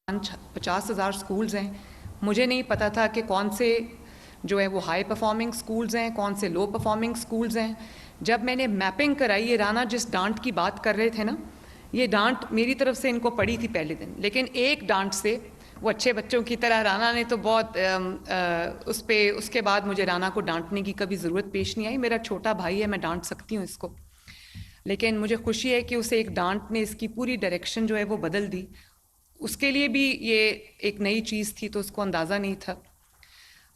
50,000 schools ہیں. مجھے نہیں پتا تھا کہ کون سے جو ہے وہ ہائی پرفارمنگ اسکولز ہیں, کون سے لو پرفارمنگ اسکولز ہیں. جب میں نے میپنگ کرائی, یہ رانا جس ڈانٹ کی بات کر رہے تھے نا, یہ ڈانٹ میری طرف سے ان کو پڑی تھی پہلے دن, لیکن ایک ڈانٹ سے وہ اچھے بچوں کی طرح, رانا نے تو بہت اس کے بعد مجھے رانا کو ڈانٹنے کی کبھی ضرورت پیش نہیں آئی. میرا چھوٹا بھائی ہے, میں ڈانٹ سکتی ہوں اس کو, لیکن مجھے خوشی ہے کہ اسے ایک ڈانٹ نے اس کی پوری ڈائریکشن جو ہے وہ بدل دی. اس کے لیے بھی یہ ایک نئی چیز تھی تو اس کو اندازہ نہیں تھا.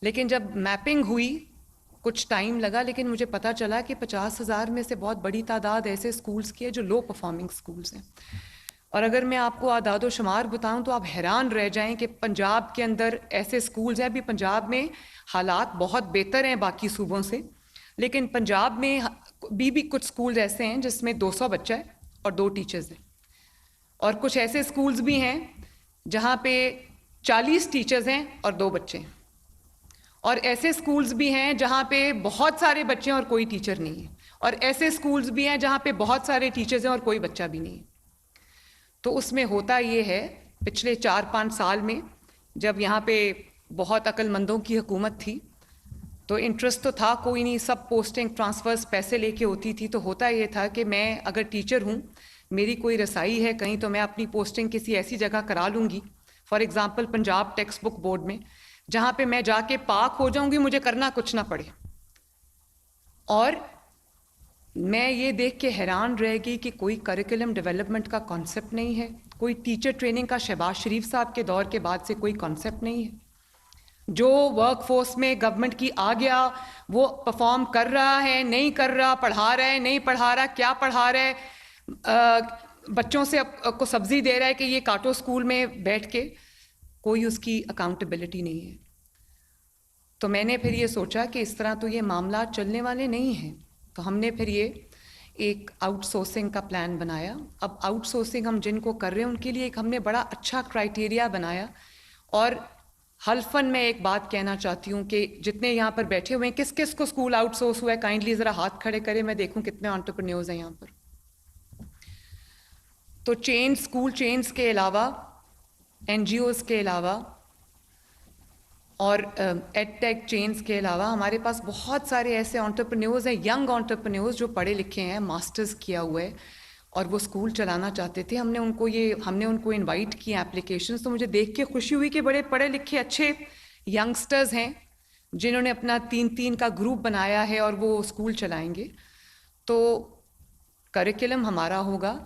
لیکن جب میپنگ ہوئی کچھ ٹائم لگا, لیکن مجھے پتہ چلا کہ 50,000 میں سے بہت بڑی تعداد ایسے اسکولز کی ہے جو لو پرفارمنگ اسکولز ہیں. اور اگر میں آپ کو اعداد و شمار بتاؤں تو آپ حیران رہ جائیں کہ پنجاب کے اندر ایسے اسکولز ہیں. ابھی پنجاب میں حالات بہت بہتر ہیں باقی صوبوں سے, لیکن پنجاب میں بھی کچھ اسکولز ایسے ہیں جس میں 200 بچہ ہے اور 2 ٹیچرز ہیں. اور کچھ ایسے اسکولز بھی ہیں جہاں پہ 40 ٹیچرز ہیں اور 2 بچے ہیں. اور ایسے اسکولز بھی ہیں جہاں پہ بہت سارے بچے ہیں اور کوئی ٹیچر نہیں ہے. اور ایسے اسکولز بھی ہیں جہاں پہ بہت سارے ٹیچرز ہیں اور کوئی بچہ بھی نہیں ہے. تو اس میں ہوتا یہ ہے, پچھلے 4-5 سال میں جب یہاں پہ بہت عقل مندوں کی حکومت تھی تو انٹرسٹ تو تھا کوئی نہیں, سب پوسٹنگ ٹرانسفرز پیسے لے کے ہوتی تھی. تو ہوتا یہ تھا کہ میں اگر ٹیچر ہوں, میری کوئی رسائی ہے کہیں, تو میں اپنی پوسٹنگ کسی ایسی جگہ کرا لوں گی, for example Punjab text book board میں, جہاں پہ میں جا کے پاک ہو جاؤں گی, مجھے کرنا کچھ نہ پڑے. اور میں یہ دیکھ کے حیران رہ گئی کہ کوئی کریکولم ڈیولپمنٹ کا کانسیپٹ نہیں ہے, کوئی ٹیچر ٹریننگ کا شہباز شریف صاحب کے دور کے بعد سے کوئی کانسیپٹ نہیں ہے. جو ورک فورس میں گورنمنٹ کی آ گیا وہ پرفارم کر رہا ہے, نہیں کر رہا, پڑھا رہا ہے, نہیں پڑھا رہا, کیا پڑھا رہا ہے, بچوں سے کو سبزی دے رہا ہے کہ یہ کاٹو اسکول میں بیٹھ کے, کوئی اس کی اکاؤنٹیبلٹی نہیں ہے. تو میں نے پھر یہ سوچا کہ اس طرح تو یہ معاملات چلنے والے نہیں ہیں. تو ہم نے پھر یہ ایک آؤٹ سورسنگ کا پلان بنایا. اب آؤٹ سورسنگ ہم جن کو کر رہے ہیں ان کے لیے ایک ہم نے بڑا اچھا کرائٹیریا بنایا. اور حلفاً میں ایک بات کہنا چاہتی ہوں کہ جتنے یہاں پر بیٹھے ہوئے ہیں, کس کس کو اسکول آؤٹ سورس ہوا ہے, کائنڈلی ذرا ہاتھ کھڑے کرے, میں دیکھوں کتنے انٹرپرینیورز ہیں یہاں پر. تو اسکول چینز کے علاوہ, این جی اوز کے علاوہ اور ایڈ ٹیک چینز کے علاوہ ہمارے پاس بہت سارے ایسے انٹرپرینیورز ہیں, ینگ انٹرپرینیورز جو پڑھے لکھے ہیں, ماسٹرز کیا ہوا ہے, اور وہ اسکول چلانا چاہتے تھے. ہم نے ان کو انوائٹ کیا اپلیکیشنز. تو مجھے دیکھ کے خوشی ہوئی کہ بڑے پڑھے لکھے اچھے ینگسٹرز ہیں جنہوں نے اپنا 3 کا گروپ بنایا ہے اور وہ اسکول چلائیں گے. تو کریکولم ہمارا ہوگا,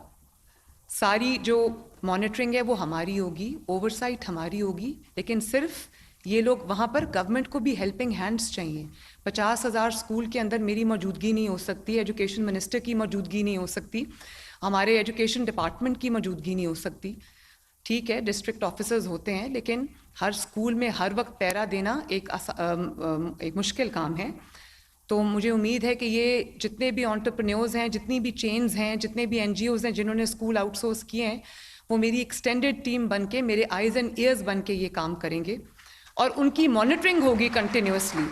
ساری جو مانیٹرنگ ہے وہ ہماری ہوگی, اوورسائٹ ہماری ہوگی, لیکن صرف یہ لوگ وہاں پر گورنمنٹ کو بھی ہیلپنگ ہینڈز چاہیے. 50,000 اسکول کے اندر میری موجودگی نہیں ہو سکتی, ایجوکیشن منسٹر کی موجودگی نہیں ہو سکتی, ہمارے ایجوکیشن ڈپارٹمنٹ کی موجودگی نہیں ہو سکتی. ٹھیک ہے ڈسٹرکٹ آفیسرز ہوتے ہیں, لیکن ہر اسکول میں ہر وقت پہرا دینا ایک مشکل کام ہے. تو مجھے امید ہے کہ یہ جتنے بھی انٹرپرینیورز ہیں, جتنی بھی چینز ہیں, جتنے بھی این جی اوز ہیں جنہوں نے اسکول آؤٹ سورس کیے ہیں, وہ میری ایکسٹینڈیڈ ٹیم بن کے, میرے آئیز اینڈ ایئرز بن کے یہ کام کریں گے, اور ان کی مانیٹرنگ ہوگی کنٹینیوسلی.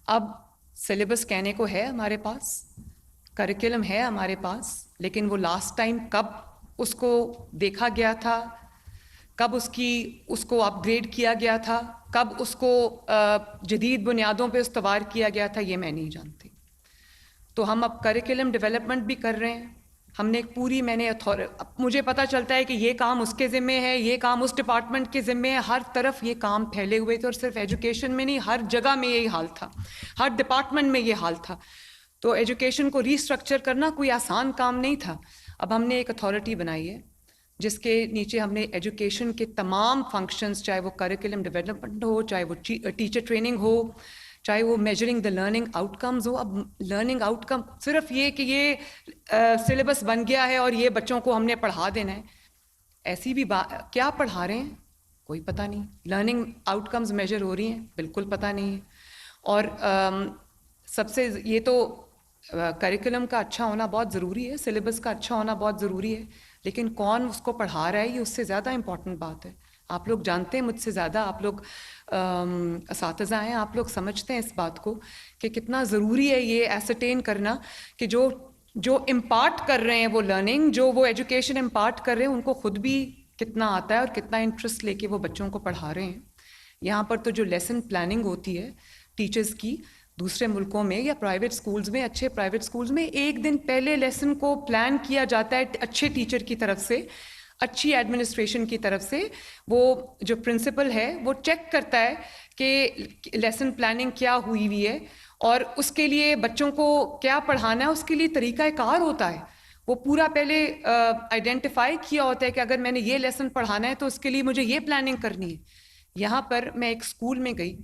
اب سلیبس کہنے کو ہے ہمارے پاس, کریکولم ہے ہمارے پاس, لیکن وہ لاسٹ ٹائم کب اس کو دیکھا گیا تھا, کب اس کو اپ گریڈ کیا گیا تھا, کب اس کو جدید بنیادوں پہ استوار کیا گیا تھا, یہ میں نہیں جانتی. تو ہم اب کریکولم ڈیولپمنٹ بھی کر رہے ہیں. ہم نے ایک پوری مجھے پتہ چلتا ہے کہ یہ کام اس کے ذمے ہے, یہ کام اس ڈپارٹمنٹ کے ذمے ہے, ہر طرف یہ کام پھیلے ہوئے تھے, اور صرف ایجوکیشن میں نہیں, ہر جگہ میں یہی حال تھا, ہر ڈپارٹمنٹ میں یہ حال تھا. تو ایجوکیشن کو ریسٹرکچر کرنا کوئی آسان کام نہیں تھا. اب ہم نے ایک اتھارٹی بنائی ہے جس کے نیچے ہم نے ایجوکیشن کے تمام فنکشنز, چاہے وہ کریکولم ڈیولپمنٹ ہو, چاہے وہ ٹیچر ٹریننگ ہو, چاہے وہ measuring the learning out comes ہو. اب لرننگ آؤٹ کم صرف یہ کہ یہ سلیبس بن گیا ہے اور یہ بچوں کو ہم نے پڑھا دینا ہے, ایسی بھی کیا پڑھا رہے ہیں کوئی پتہ نہیں. لرننگ آؤٹ کمز میجر ہو رہی ہیں بالکل پتہ نہیں ہے. اور سب سے یہ تو کریکولم کا اچھا ہونا بہت ضروری ہے, سلیبس کا اچھا ہونا بہت ضروری ہے, لیکن کون اس کو پڑھا رہا ہے یہ اس سے زیادہ امپورٹنٹ بات ہے. آپ لوگ جانتے ہیں مجھ سے زیادہ, آپ لوگ اساتذہ ہیں, آپ لوگ سمجھتے ہیں اس بات کو کہ کتنا ضروری ہے یہ ایسرٹین کرنا کہ جو امپارٹ کر رہے ہیں وہ لرننگ, جو وہ ایجوکیشن امپارٹ کر رہے ہیں, ان کو خود بھی کتنا آتا ہے اور کتنا انٹرسٹ لے کے وہ بچوں کو پڑھا رہے ہیں. یہاں پر تو جو لیسن پلاننگ ہوتی ہے ٹیچرز کی دوسرے ملکوں میں یا پرائیویٹ سکولز میں, اچھے پرائیویٹ سکولز میں, ایک دن پہلے لیسن کو پلان کیا جاتا ہے اچھے ٹیچر کی طرف سے, اچھی ایڈمنسٹریشن کی طرف سے. وہ جو پرنسپل ہے وہ چیک کرتا ہے کہ لیسن پلاننگ کیا ہوئی ہے اور اس کے لیے بچوں کو کیا پڑھانا ہے, اس کے لیے طریقہ کار ہوتا ہے. وہ پورا پہلے آئیڈینٹیفائی کیا ہوتا ہے کہ اگر میں نے یہ لیسن پڑھانا ہے تو اس کے لیے مجھے یہ پلاننگ کرنی ہے. یہاں پر میں ایک اسکول میں گئی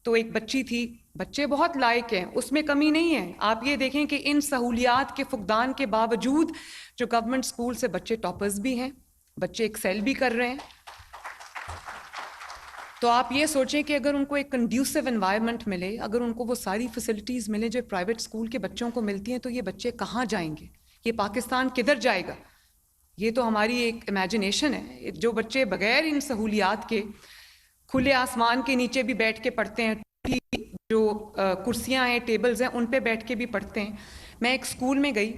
تو ایک بچی تھی, بچے بہت لائق ہیں, اس میں کمی نہیں ہے. آپ یہ دیکھیں کہ ان سہولیات کے فقدان کے باوجود جو گورنمنٹ اسکول سے بچے ٹاپرز بھی ہیں, بچے ایکسیل بھی کر رہے ہیں. تو آپ یہ سوچیں کہ اگر ان کو ایک کنڈیوسو انوائرمنٹ ملے, اگر ان کو وہ ساری فیسلٹیز ملے جو پرائیویٹ اسکول کے بچوں کو ملتی ہیں, تو یہ بچے کہاں جائیں گے, یہ پاکستان کدھر جائے گا؟ یہ تو ہماری ایک امیجنیشن ہے. جو بچے بغیر ان سہولیات کے کھلے آسمان کے نیچے بھی بیٹھ کے پڑھتے ہیں, جو کرسیاں ہیں, ٹیبلز ہیں, ان پہ بیٹھ کے بھی پڑھتے ہیں. میں ایک اسکول میں گئی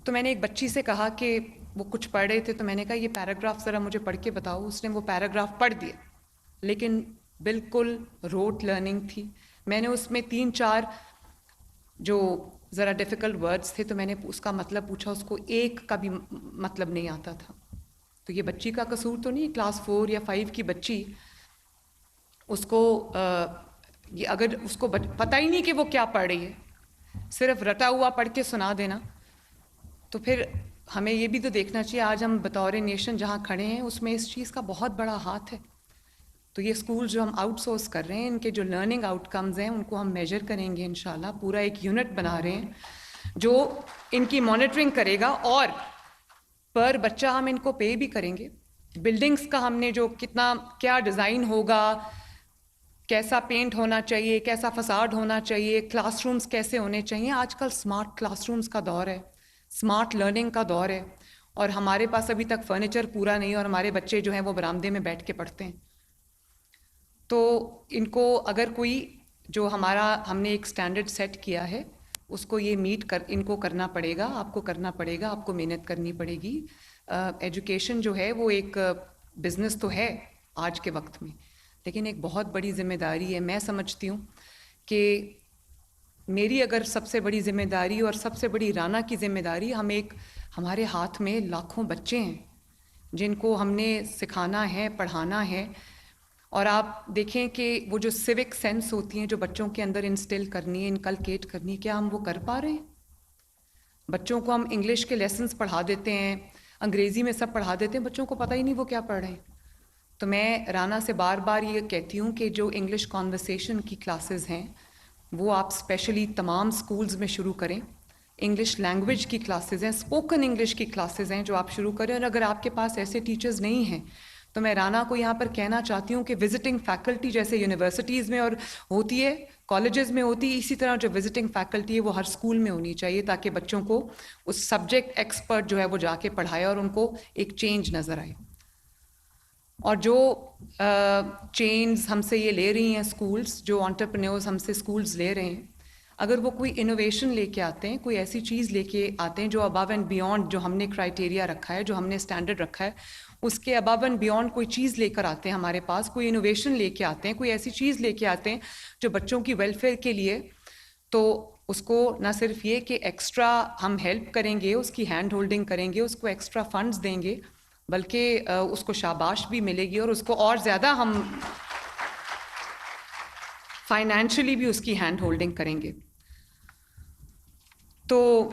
تو میں نے ایک بچی سے کہا کہ وہ کچھ پڑھ رہے تھے, تو میں نے کہا یہ پیراگراف ذرا مجھے پڑھ کے بتاؤ. اس نے وہ پیراگراف پڑھ دیا, لیکن بالکل روٹ لرننگ تھی. میں نے اس میں 3-4 جو ذرا ڈیفیکلٹ ورڈز تھے تو میں نے اس کا مطلب پوچھا, اس کو ایک کا بھی مطلب نہیں آتا تھا. تو یہ بچی کا قصور تو نہیں, کلاس 4 یا 5 کی بچی, اس کو یہ اگر اس کو پتہ ہی نہیں کہ وہ کیا پڑھ رہی ہے, صرف رٹا ہوا پڑھ کے سنا دینا, تو پھر ہمیں یہ بھی تو دیکھنا چاہیے آج ہم بطور نیشن جہاں کھڑے ہیں اس میں اس چیز کا بہت بڑا ہاتھ ہے. تو یہ اسکول جو ہم آؤٹ سورس کر رہے ہیں, ان کے جو لرننگ آؤٹ کمز ہیں ان کو ہم میجر کریں گے انشاءاللہ. پورا ایک یونٹ بنا رہے ہیں جو ان کی مانیٹرنگ کرے گا, اور پر بچہ ہم ان کو پے بھی کریں گے. بلڈنگز کا ہم نے جو کتنا کیا ڈیزائن ہوگا, کیسا پینٹ ہونا چاہیے, کیسا فساد ہونا چاہیے, کلاس رومز کیسے ہونے چاہیے. آج کل اسمارٹ کلاس رومز کا دور ہے, اسمارٹ لرننگ کا دور ہے, اور ہمارے پاس ابھی تک فرنیچر پورا نہیں, اور ہمارے بچے جو ہیں وہ برآمدے میں بیٹھ کے پڑھتے ہیں. تو ان کو اگر کوئی جو ہم نے ایک سٹینڈرڈ سیٹ کیا ہے اس کو یہ میٹ ان کو کرنا پڑے گا, آپ کو کرنا پڑے گا, آپ کو محنت کرنی پڑے گی. ایجوکیشن جو ہے وہ ایک بزنس تو ہے آج کے وقت میں, لیکن ایک بہت بڑی ذمہ داری ہے. میں سمجھتی ہوں کہ میری اگر سب سے بڑی ذمہ داری اور سب سے بڑی رانا کی ذمہ داری, ہمارے ہاتھ میں لاکھوں بچے ہیں جن کو ہم نے سکھانا ہے, پڑھانا ہے. اور آپ دیکھیں کہ وہ جو سیوک سینس ہوتی ہیں جو بچوں کے اندر انسٹل کرنی ہے, انکلکیٹ کرنی ہے, کیا ہم وہ کر پا رہے ہیں؟ بچوں کو ہم انگلش کے لیسنس پڑھا دیتے ہیں, انگریزی میں سب پڑھا دیتے ہیں, بچوں کو پتہ ہی نہیں وہ کیا پڑھ رہے ہیں. تو میں رانا سے بار بار یہ کہتی ہوں کہ جو انگلش کانورسیشن کی کلاسز ہیں وہ آپ اسپیشلی تمام سکولز میں شروع کریں. انگلش لینگویج کی کلاسز ہیں, اسپوکن انگلش کی کلاسز ہیں جو آپ شروع کریں. اور اگر آپ کے پاس ایسے ٹیچرز نہیں ہیں تو میں رانا کو یہاں پر کہنا چاہتی ہوں کہ وزٹنگ فیکلٹی جیسے یونیورسٹیز میں اور ہوتی ہے, کالجز میں ہوتی ہے, اسی طرح جو وزٹنگ فیکلٹی ہے وہ ہر اسکول میں ہونی چاہیے, تاکہ بچوں کو اس سبجیکٹ ایکسپرٹ جو ہے وہ جا کے پڑھائے اور ان کو ایک چینج نظر آئے. اور جو چینز ہم سے یہ لے رہی ہیں سکولز, جو انٹرپرینیورز ہم سے سکولز لے رہے ہیں, اگر وہ کوئی انوویشن لے کے آتے ہیں, کوئی ایسی چیز لے کے آتے ہیں جو ابو اینڈ بیونڈ جو ہم نے کرائٹیریا رکھا ہے, جو ہم نے اسٹینڈرڈ رکھا ہے, اس کے ابو اینڈ بیونڈ کوئی چیز لے کر آتے ہیں ہمارے پاس, کوئی انوویشن لے کے آتے ہیں, کوئی ایسی چیز لے کے آتے ہیں جو بچوں کی ویلفیئر کے لیے, تو اس کو نہ صرف یہ کہ ایکسٹرا ہم ہیلپ کریں گے, اس کی ہینڈ ہولڈنگ کریں گے, اس کو ایکسٹرا فنڈز دیں گے, بلکہ اس کو شاباش بھی ملے گی, اور اس کو اور زیادہ ہم فائنینشلی بھی اس کی ہینڈ ہولڈنگ کریں گے. تو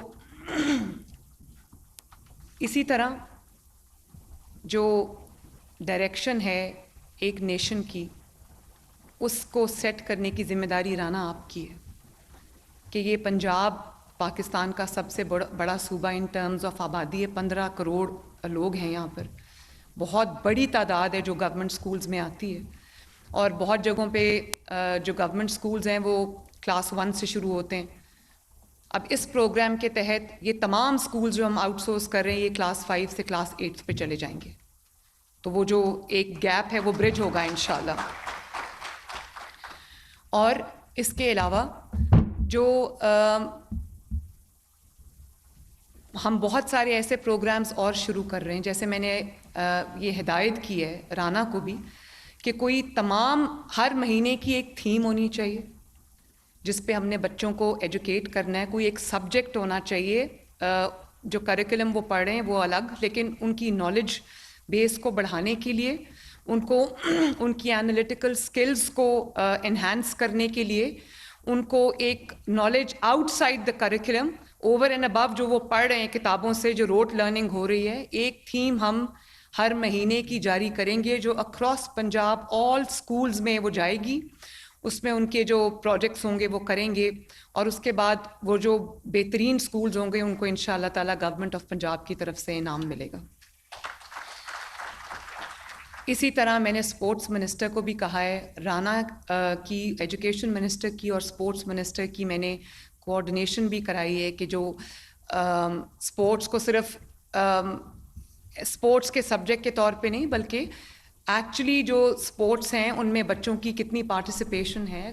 اسی طرح جو ڈائریکشن ہے ایک نیشن کی, اس کو سیٹ کرنے کی ذمہ داری رانا آپ کی ہے کہ یہ پنجاب پاکستان کا سب سے بڑا صوبہ ان ٹرمز آف آبادی ہے, 15 کروڑ لوگ ہیں یہاں پر, بہت بڑی تعداد ہے جو گورنمنٹ سکولز میں آتی ہے, اور بہت جگہوں پہ جو گورنمنٹ سکولز ہیں وہ کلاس 1 سے شروع ہوتے ہیں. اب اس پروگرام کے تحت یہ تمام سکولز جو ہم آؤٹ سورس کر رہے ہیں یہ کلاس 5 سے کلاس 8 پہ چلے جائیں گے, تو وہ جو ایک گیپ ہے وہ برج ہوگا انشاءاللہ. اور اس کے علاوہ جو ہم بہت سارے ایسے پروگرامز اور شروع کر رہے ہیں, جیسے میں نے یہ ہدایت کی ہے رانا کو بھی کہ کوئی تمام ہر مہینے کی ایک تھیم ہونی چاہیے جس پہ ہم نے بچوں کو ایجوکیٹ کرنا ہے. کوئی ایک سبجیکٹ ہونا چاہیے, جو کریکولم وہ پڑھ رہے ہیں وہ الگ, لیکن ان کی نالج بیس کو بڑھانے کے لیے, ان کو ان کی انالیٹیکل سکلز کو انہینس کرنے کے لیے, ان کو ایک knowledge out side the curriculum over and above جو وہ پڑھ رہے ہیں کتابوں سے, جو روٹ لرننگ ہو رہی ہے, ایک تھیم ہم ہر مہینے کی جاری کریں گے جو اکراس پنجاب آل اسکولز میں وہ جائے گی. اس میں ان کے جو پروجیکٹس ہوں گے وہ کریں گے, اور اس کے بعد وہ جو بہترین اسکولز ہوں گے ان کو انشاءاللہ تعالیٰ گورنمنٹ آف پنجاب کی طرف سے انعام ملے گا. اسی طرح میں نے اسپورٹس منسٹر کو بھی کہا ہے, رانا کی ایجوکیشن منسٹر کی اور اسپورٹس منسٹر کی میں نے کوآرڈینیشن بھی کرائی ہے کہ جو اسپورٹس کو صرف اسپورٹس کے سبجیکٹ کے طور پہ نہیں بلکہ ایکچولی جو اسپورٹس ہیں ان میں بچوں کی کتنی پارٹیسپیشن ہے.